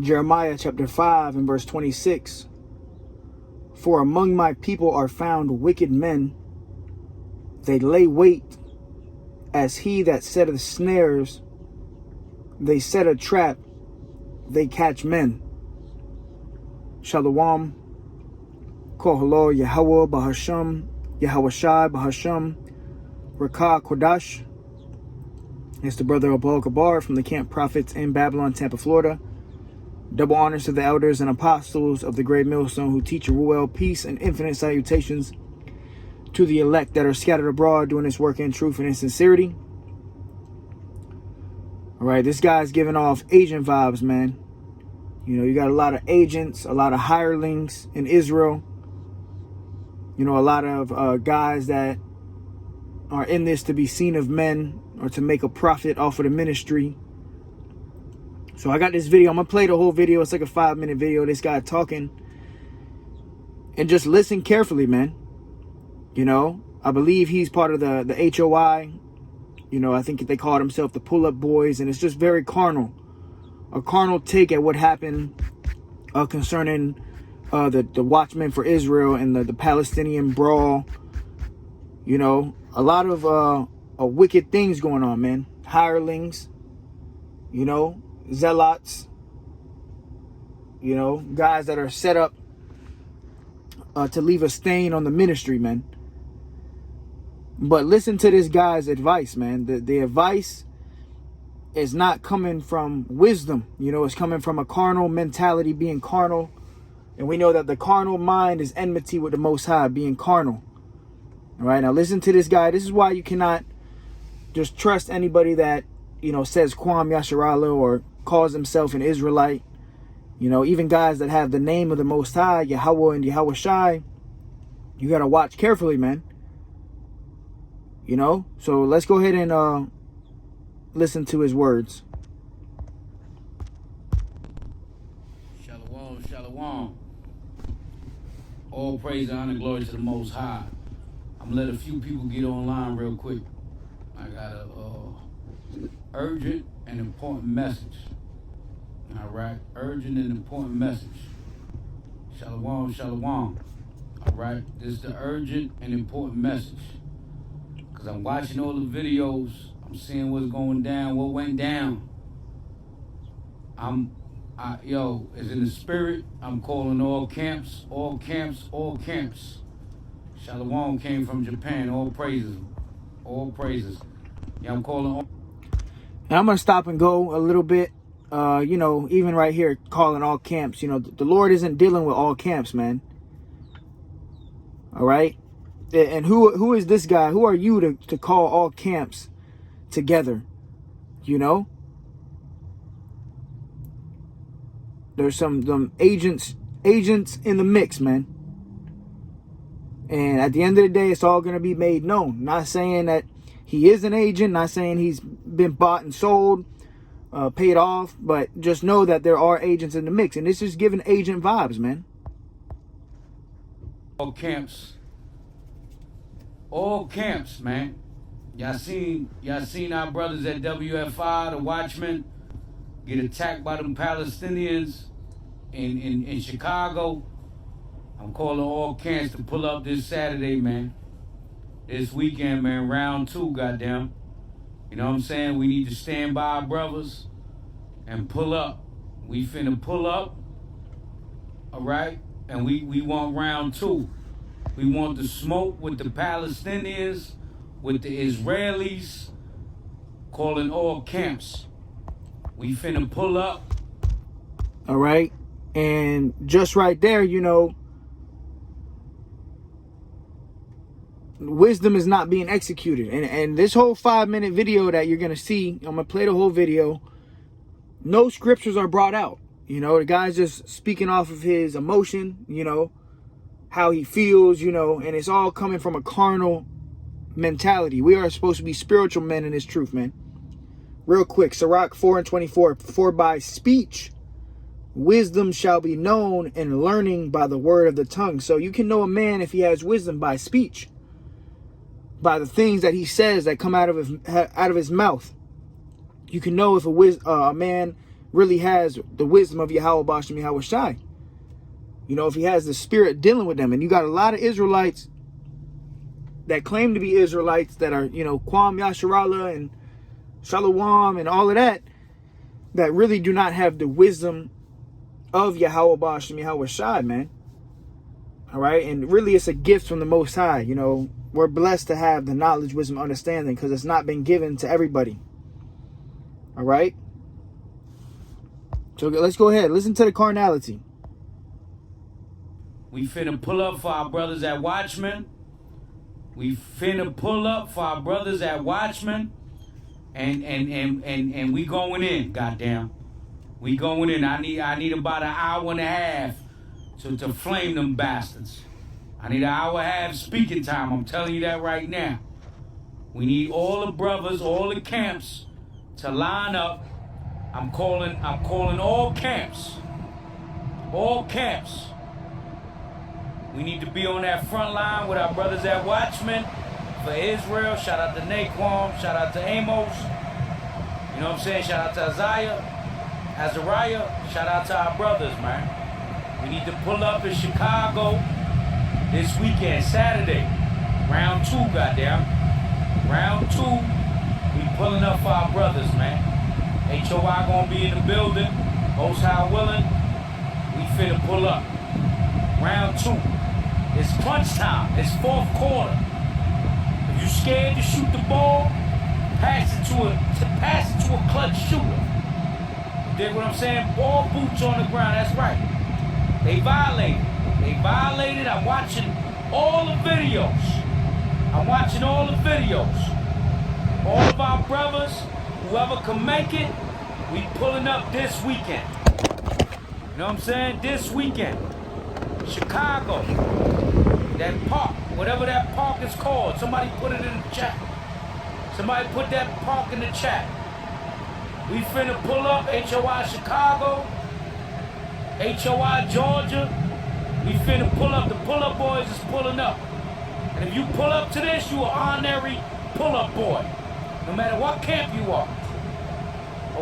Jeremiah chapter 5 and verse 26. For among my people are found wicked men. They lay wait as he that setteth snares. They set a trap. They catch men. Shalom. Kohalo Yahweh Bahasham. Yahweh Shai Bahasham. Rakah Kodash. It's the brother of Baal Kabar from the Camp Prophets in Babylon, Tampa, Florida. Double honors to the elders and apostles of the great millstone who teach Ruel, peace and infinite salutations to the elect that are scattered abroad doing this work in truth and in sincerity. All right, this guy's giving off agent vibes, man. You know, you got a lot of agents, a lot of hirelings in Israel. You know, a lot of guys that are in this to be seen of men or to make a profit off of the ministry. So I got this video. I'm going to play the whole video. It's like a 5-minute video. This guy talking. And just listen carefully, man. You know, I believe he's part of the HOI. You know, I think they call themselves the Pull-Up Boys. And it's just very carnal. A carnal take at what happened concerning the Watchmen for Israel and the Palestinian brawl. You know, a lot of wicked things going on, man. Hirelings, you know, zealots, you know, guys that are set up to leave a stain on the ministry, man. But listen to this guy's advice, man. The advice is not coming from wisdom. You know, it's coming from a carnal mentality, being carnal. And we know that the carnal mind is enmity with the Most High, being carnal. All right, now listen to this guy. This is why you cannot just trust anybody that, you know, says Kwam Yasharala or calls himself an Israelite. You know, even guys that have the name of the Most High, Yahweh and Yahweh Shai, you got to watch carefully, man. You know, so let's go ahead and listen to his words. Shalom, shalom. All praise, honor, glory to the Most High. I'm gonna let a few people get online real quick. I got a urgent and important message. All right, urgent and important message. Shalom, shalom. All right, this is the urgent and important message. Cause I'm watching all the videos. I'm seeing what's going down, what went down. Yo, it's in the spirit. I'm calling all camps, all camps, all camps. Shalom came from Japan. All praises. All praises. Yeah, I'm calling all. Now I'm going to stop and go a little bit. You know, even right here, calling all camps. You know, the Lord isn't dealing with all camps, man. All right? And who is this guy? Who are you to call all camps together? You know? There's some agents in the mix, man. And at the end of the day, it's all going to be made known. Not saying that he is an agent. Not saying he's been bought and sold, paid off. But just know that there are agents in the mix. And this is giving agent vibes, man. All camps. All camps, man. Y'all seen our brothers at WFI, the Watchmen, get attacked by them Palestinians in Chicago. I'm calling all camps to pull up this Saturday, man. This weekend, man, round 2, goddamn. You know what I'm saying? We need to stand by our brothers and pull up. We finna pull up, all right? And we want round 2. We want the smoke with the Palestinians, with the Israelis, calling all camps. We finna pull up. All right? And just right there, you know, wisdom is not being executed. And this whole 5-minute video that you're going to see, I'm going to play the whole video. No scriptures are brought out. You know, the guy's just speaking off of his emotion, you know, how he feels, you know, and it's all coming from a carnal mentality. We are supposed to be spiritual men in this truth, man. Real quick, Sirach 4:24, for by speech wisdom shall be known, and learning by the word of the tongue. So you can know a man if he has wisdom by speech, by the things that he says that come out of his mouth. You can know if a man really has the wisdom of Yahweh Bashem Yahweh Shai. You know, if he has the spirit dealing with them. And you got a lot of Israelites that claim to be Israelites that are, you know, Kwam Yasharallah and Shalom and all of that, that really do not have the wisdom of Yahweh Bashem Yahweh Shai, man. All right, and really it's a gift from the Most High. You know, we're blessed to have the knowledge, wisdom, understanding, because it's not been given to everybody. All right, so let's go ahead. Listen to the carnality. We finna pull up for our brothers at Watchmen. We finna pull up for our brothers at Watchmen. And we going in, goddamn. We going in. I need about an hour and a half to flame them bastards. I need an hour and a half speaking time. I'm telling you that right now. We need all the brothers, all the camps to line up. I'm calling all camps. All camps. We need to be on that front line with our brothers at Watchmen for Israel. Shout out to Naquan. Shout out to Amos. You know what I'm saying? Shout out to Azariah. Shout out to our brothers, man. We need to pull up in Chicago this weekend, Saturday. Round 2, goddamn. Round 2. We pulling up for our brothers, man. HOI gonna be in the building. Most High willing. We finna pull up. Round 2. It's crunch time. It's 4th quarter. If you scared to shoot the ball, pass it to a clutch shooter. You dig what I'm saying? All boots on the ground. That's right. They violated. I'm watching all the videos. All of our brothers, whoever can make it, we pulling up this weekend. You know what I'm saying? This weekend. Chicago. That park, whatever that park is called. Somebody put it in the chat. Somebody put that park in the chat. We finna pull up HOI Chicago, HOI Georgia. We finna pull up. The pull-up boys is pulling up. And if you pull up to this, you an honorary pull-up boy. No matter what camp you are.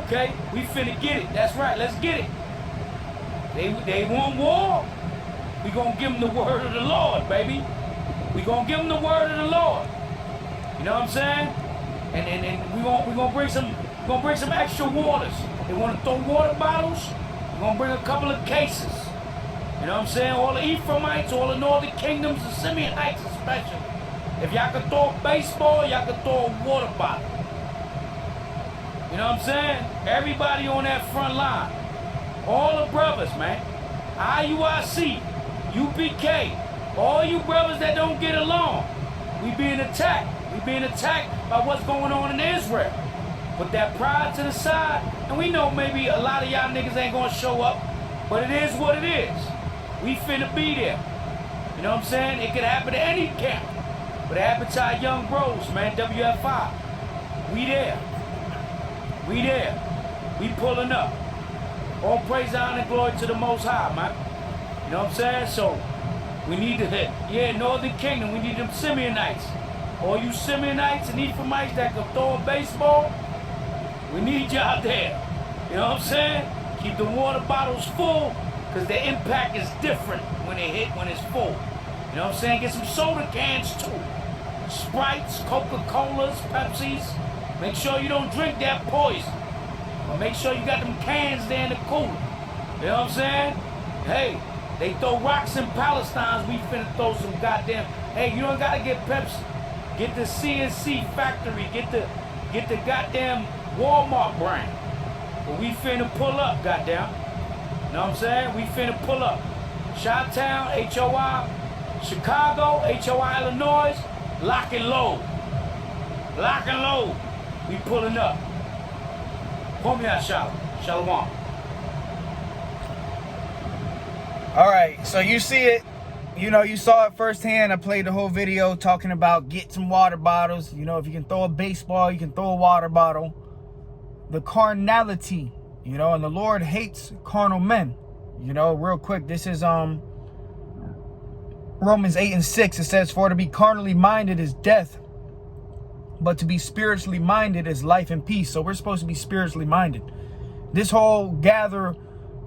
Okay? We finna get it. That's right. Let's get it. They want war. We gonna give them the word of the Lord, baby. We gonna give them the word of the Lord. You know what I'm saying? And we gonna bring some extra waters. They wanna throw water bottles. We're gonna bring a couple of cases. You know what I'm saying? All the Ephraimites, all the northern kingdoms, the Simeonites especially. If y'all can throw a baseball, y'all can throw a water bottle. You know what I'm saying? Everybody on that front line. All the brothers, man. IUIC, UPK, all you brothers that don't get along. We being attacked. We being attacked by what's going on in Israel. Put that pride to the side, and we know maybe a lot of y'all niggas ain't gonna show up, but it is what it is. We finna be there. You know what I'm saying? It could happen to any camp, but it happened to our young bros, man, WF5. We there. We there. We pulling up. All praise, honor, and glory to the Most High, man. You know what I'm saying? So, we need to hit. Yeah, Northern Kingdom, we need them Simeonites. All you Simeonites and Ephraimites that can throw a baseball, we need y'all there. You know what I'm saying? Keep the water bottles full, because the impact is different when it's full. You know what I'm saying? Get some soda cans too. Sprites, Coca-Colas, Pepsis. Make sure you don't drink that poison. But make sure you got them cans there in the cooler. You know what I'm saying? Hey, they throw rocks in Palestine. We finna throw some goddamn. Hey, you don't gotta get Pepsi. Get the CNC factory. Get the goddamn Walmart brand. But we finna pull up, goddamn. You know what I'm saying? We finna pull up. Chi-Town, HOI, Chicago, HOI, Illinois, lock and load. Lock and load. We pulling up. Pull me out, Shalom. All right, so you see it. You know, you saw it firsthand. I played the whole video talking about get some water bottles. You know, if you can throw a baseball, you can throw a water bottle. The carnality, you know, and the Lord hates carnal men. You know, real quick, this is Romans 8:6. It says, for to be carnally minded is death, but to be spiritually minded is life and peace. So we're supposed to be spiritually minded. This whole gather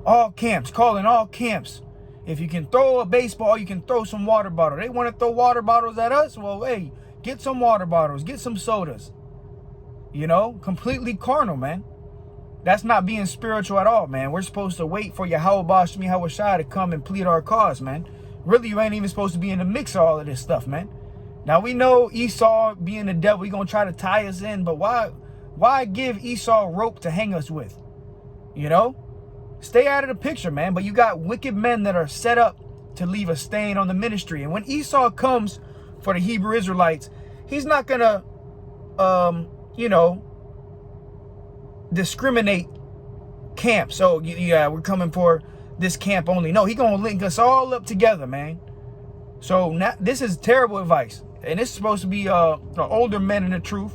all camps, calling all camps. If you can throw a baseball, you can throw some water bottle. They want to throw water bottles at us? Well, hey, get some water bottles, get some sodas. You know, completely carnal, man. That's not being spiritual at all, man. We're supposed to wait for Yahweh Shai to come and plead our cause, man. Really, you ain't even supposed to be in the mix of all of this stuff, man. Now, we know Esau being the devil, he's going to try to tie us in, but why give Esau rope to hang us with? You know? Stay out of the picture, man. But you got wicked men that are set up to leave a stain on the ministry. And when Esau comes for the Hebrew Israelites, he's not going to, you know, discriminate camps. So, yeah, we're coming for this camp only. No, he's going to link us all up together, man. So now, this is terrible advice. And this is supposed to be the older men in the truth,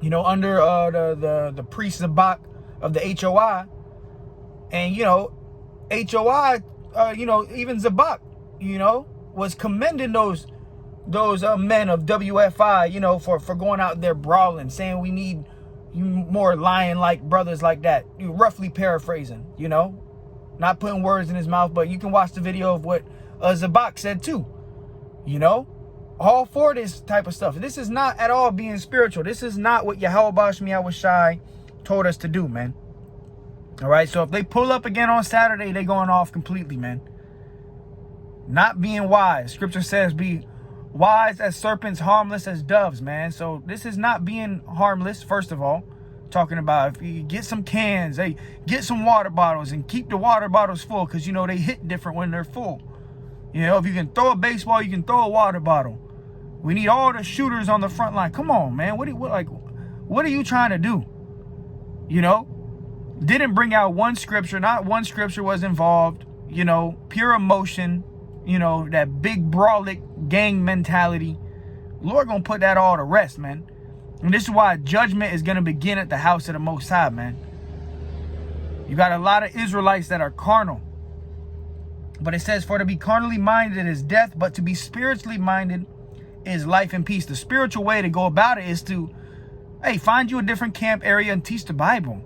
you know, under the priest Zabak of the HOI. And, you know, HOI, you know, even Zabak, you know, was commending those men of WFI, you know, for going out there brawling, saying we need more lion-like brothers like that. You roughly paraphrasing, you know, not putting words in his mouth, but you can watch the video of what Zabak said too, you know, all for this type of stuff. This is not at all being spiritual. This is not what Yahweh Shai told us to do, man. All right, so if they pull up again on Saturday, they going off completely, man. Not being wise. Scripture says be wise as serpents, harmless as doves, man. So this is not being harmless, first of all. Talking about if you get some cans, hey, get some water bottles and keep the water bottles full because, you know, they hit different when they're full. You know, if you can throw a baseball, you can throw a water bottle. We need all the shooters on the front line. Come on, man. What are you trying to do? You know? Didn't bring out one scripture. Not one scripture was involved. You know, pure emotion. You know, that big brawlic gang mentality. Lord gonna put that all to rest, man. And this is why judgment is gonna begin at the house of the Most High, man. You got a lot of Israelites that are carnal. But it says, for to be carnally minded is death, but to be spiritually minded is life and peace. The spiritual way to go about it is to, hey, find you a different camp area and teach the Bible.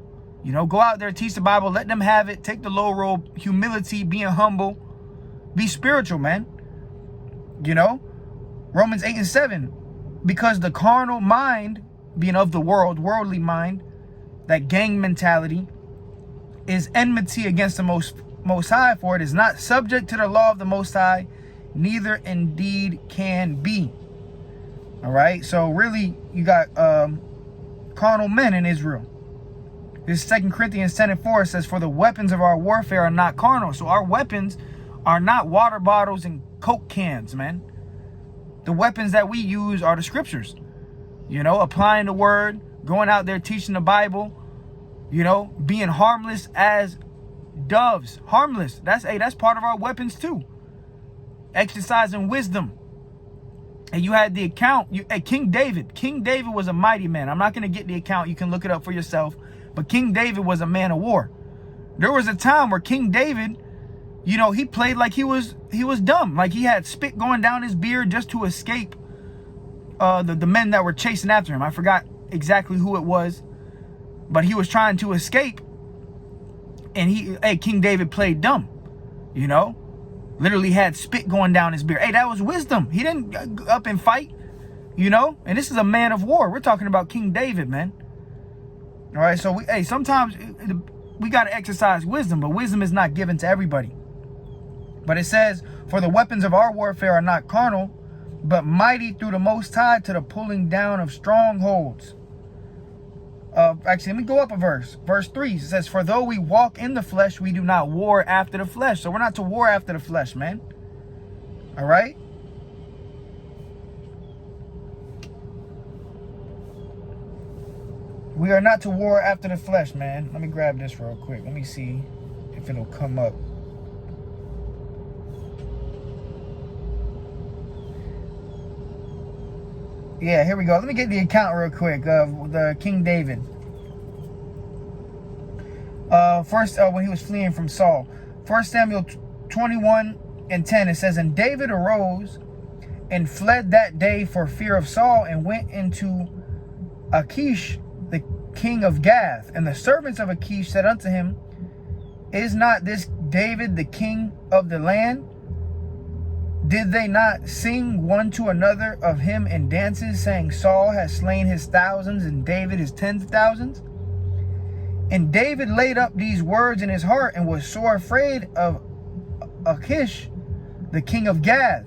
You know, go out there, teach the Bible, let them have it, take the low road, humility, being humble, be spiritual, man. You know, Romans 8:7, because the carnal mind, being of the world, worldly mind, that gang mentality, is enmity against the Most High, for it is not subject to the law of the Most High, neither indeed can be. All right, so really, you got carnal men in Israel. This 2 Corinthians 10:4 says, for the weapons of our warfare are not carnal. So our weapons are not water bottles and Coke cans, man. The weapons that we use are the scriptures. You know, applying the word, going out there teaching the Bible, you know, being harmless as doves. Harmless. That's part of our weapons too. Exercising wisdom. And you had the account. King David was a mighty man. I'm not going to get the account. You can look it up for yourself. But King David was a man of war. There was a time where King David, you know, he played like he was dumb. Like he had spit going down his beard just to escape the men that were chasing after him. I forgot exactly who it was. But he was trying to escape. And King David played dumb. You know? Literally had spit going down his beard. Hey, that was wisdom. He didn't up and fight. You know? And this is a man of war. We're talking about King David, man. All right, so sometimes we got to exercise wisdom, but wisdom is not given to everybody. But it says, for the weapons of our warfare are not carnal, but mighty through the Most High to the pulling down of strongholds. Actually, let me go up a verse. Verse 3 says, for though we walk in the flesh, we do not war after the flesh. So we're not to war after the flesh, man. All right? We are not to war after the flesh, man. Let me grab this real quick. Let me see if it'll come up. Yeah, here we go. Let me get the account real quick of the King David. First, when he was fleeing from Saul. 1 Samuel 21:10, it says, and David arose and fled that day for fear of Saul and went into Achish, king of Gath. And the servants of Achish said unto him, Is not this David the king of the land? Did they not sing one to another of him in dances, saying, Saul has slain his thousands, and David his tens of thousands? And David laid up these words in his heart, and was sore afraid of Achish, the king of Gath,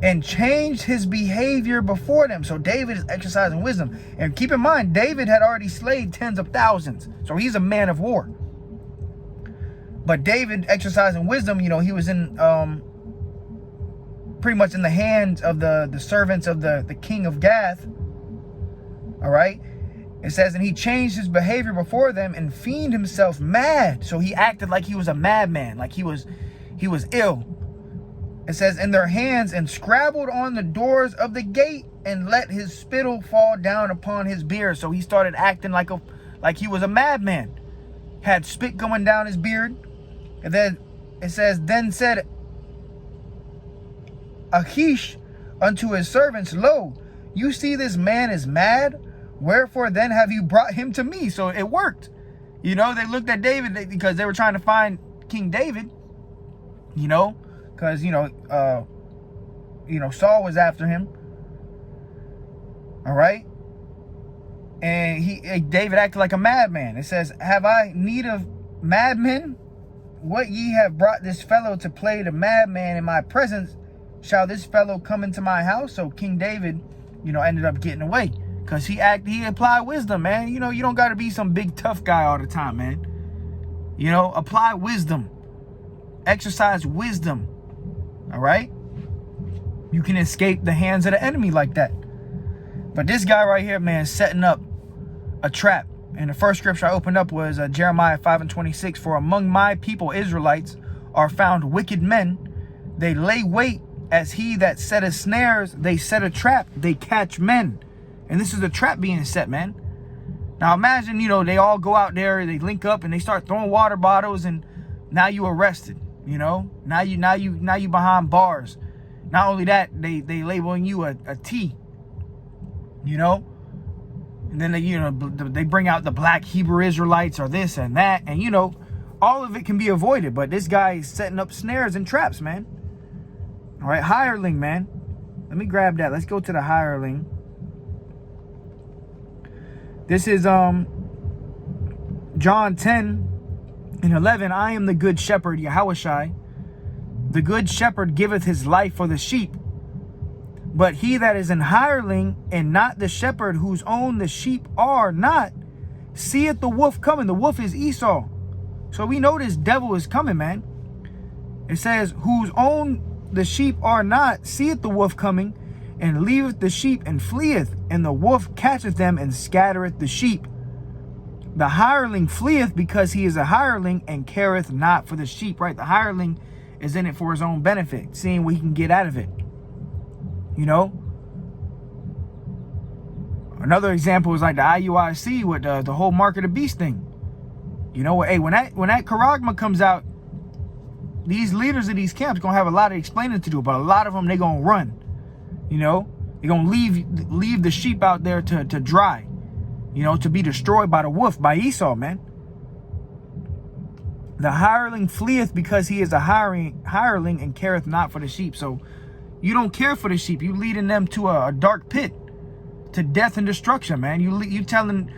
and changed his behavior before them. So David is exercising wisdom. And keep in mind, David had already slayed tens of thousands. So he's a man of war. But David exercising wisdom, he was in pretty much in the hands of the servants of the king of Gath. All right. It says, and he changed his behavior before them and feigned himself mad. So he acted like he was a madman, like he was ill. It says, in their hands, and scrabbled on the doors of the gate, and let his spittle fall down upon his beard. So he started acting like he was a madman. Had spit going down his beard. And then it says, then said Achish unto his servants, Lo, you see this man is mad. Wherefore then have you brought him to me? So it worked. They looked at David because they were trying to find King David. Because Saul was after him. All right. And David acted like a madman. It says, have I need of madmen? What ye have brought this fellow to play the madman in my presence, shall this fellow come into my house? So King David, ended up getting away. Because he applied wisdom, man. You don't got to be some big tough guy all the time, man. Apply wisdom. Exercise wisdom. All right? You can escape the hands of the enemy like that. But this guy right here, man, setting up a trap. And the first scripture I opened up was Jeremiah 5:26. For among my people, Israelites, are found wicked men. They lay wait as he that setteth snares. They set a trap. They catch men. And this is a trap being set, man. Now imagine, they all go out there, they link up, and they start throwing water bottles, and now you arrested. Now you behind bars. Not only that, they labeling you a T. And then they bring out the black Hebrew Israelites or this and that, and all of it can be avoided. But this guy is setting up snares and traps, man. All right, hireling, man. Let me grab that. Let's go to the hireling. This is John 10:11. I am the good shepherd, Yahushai. The good shepherd giveth his life for the sheep. But he that is an hireling, and not the shepherd, whose own the sheep are not, seeth the wolf coming. The wolf is Esau. So we know this devil is coming, man. It says, whose own the sheep are not, seeth the wolf coming, and leaveth the sheep and fleeth, and the wolf catcheth them and scattereth the sheep. The hireling fleeth because he is a hireling and careth not for the sheep, right? The hireling is in it for his own benefit, seeing what he can get out of it. Another example is like the IUIC with the whole Mark of the Beast thing. Hey, when that charagma comes out, these leaders of these camps gonna have a lot of explaining to do, but a lot of them, they gonna run. They're gonna leave the sheep out there to dry, to be destroyed by the wolf, by Esau, man. The hireling fleeth because he is a hireling and careth not for the sheep. So you don't care for the sheep. You leading them to a dark pit, to death and destruction, man. You telling,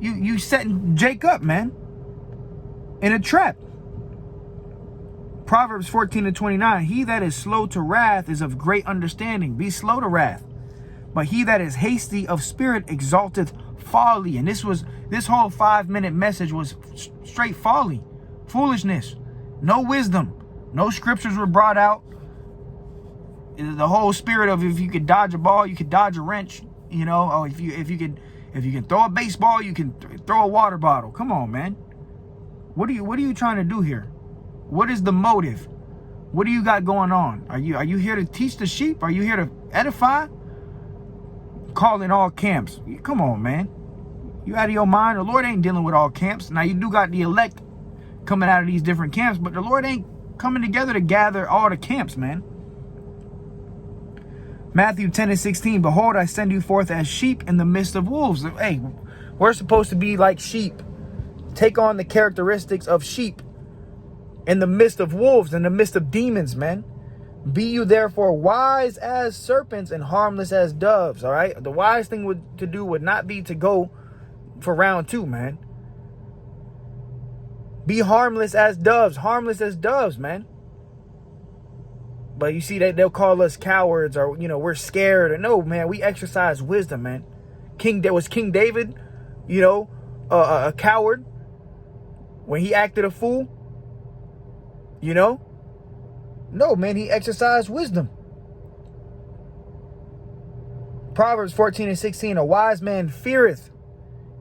you setting Jake up, man, in a trap. Proverbs 14:29. He that is slow to wrath is of great understanding. Be slow to wrath. But he that is hasty of spirit exalteth folly. And this whole 5-minute message was straight folly, foolishness, no wisdom, no scriptures were brought out. The whole spirit of, if you could dodge a ball, you could dodge a wrench. Or if you can throw a baseball, you can throw a water bottle. Come on, man. What are you trying to do here? What is the motive? What do you got going on? Are you here to teach the sheep? Are you here to edify? Calling all camps. Come on, man. You out of your mind? The Lord ain't dealing with all camps. Now you do got the elect coming out of these different camps, but the Lord ain't coming together to gather all the camps, man. Matthew 10:16. Behold, I send you forth as sheep in the midst of wolves. Hey, We're supposed to be like sheep. Take on the characteristics of sheep in the midst of wolves, in the midst of demons, man. Be you therefore wise as serpents and harmless as doves, all right? The wise thing to do would not be to go for round 2, man. Be harmless as doves, man. But you see that they'll call us cowards or, we're scared. No, man, we exercise wisdom, man. King David, a coward when he acted a fool? No, man, he exercised wisdom. Proverbs 14:16, a wise man feareth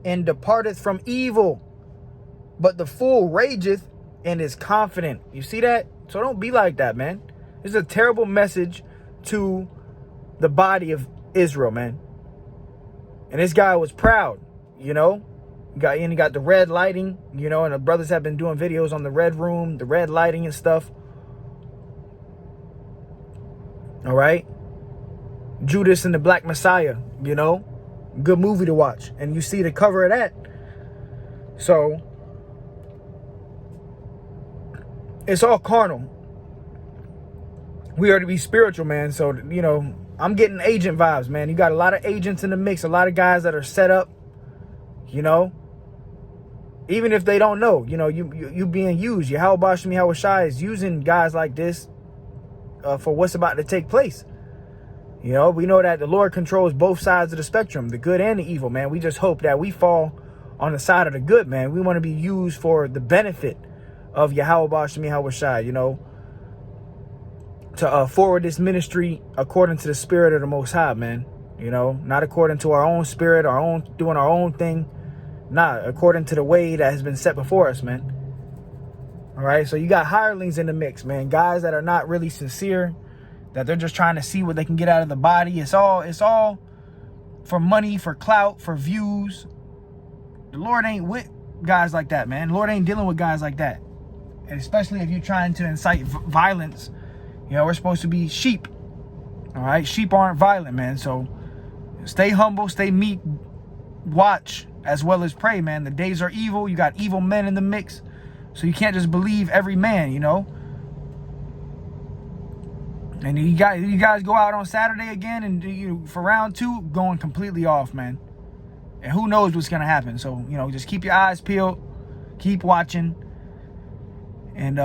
and departeth from evil, but the fool rageth and is confident. You see that? So don't be like that, man. This is a terrible message to the body of Israel, man. And this guy was proud, You got the red lighting, and the brothers have been doing videos on the red room, the red lighting and stuff. All right. Judas and the Black Messiah, good movie to watch. And you see the cover of that. So it's all carnal. We are to be spiritual, man. So, I'm getting agent vibes, man. You got a lot of agents in the mix, a lot of guys that are set up, even if they don't know, you being used. Yahweh Shem Yahweh Shai is using guys like this for what's about to take place. We know that the Lord controls both sides of the spectrum, the good and the evil, man. We just hope that we fall on the side of the good, man. We want to be used for the benefit of Yahweh Shem Yahweh Shai, to forward this ministry according to the spirit of the Most High, man. Not according to our own spirit, doing our own thing. Not according to the way that has been set before us, man. All right, so you got hirelings in the mix, man. Guys that are not really sincere, that they're just trying to see what they can get out of the body. It's all for money, for clout, for views. The Lord ain't with guys like that, man. The Lord ain't dealing with guys like that. And especially if you're trying to incite violence. We're supposed to be sheep. All right, sheep aren't violent, man. So stay humble, stay meek, watch as well as pray, man. The days are evil. You got evil men in the mix. So you can't just believe every man, And you guys go out on Saturday again and for round 2, going completely off, man. And who knows what's going to happen. So, just keep your eyes peeled. Keep watching. And,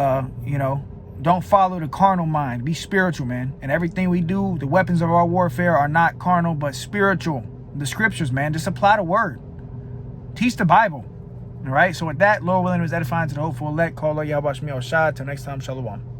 don't follow the carnal mind. Be spiritual, man. And everything we do, the weapons of our warfare are not carnal, but spiritual. The scriptures, man. Just apply the word. Teach the Bible. All right? So with that, Lord willing, was edifying to the hopeful elect. Call Lord Yahweh Shem Yahweh Shai. Till next time, shalom.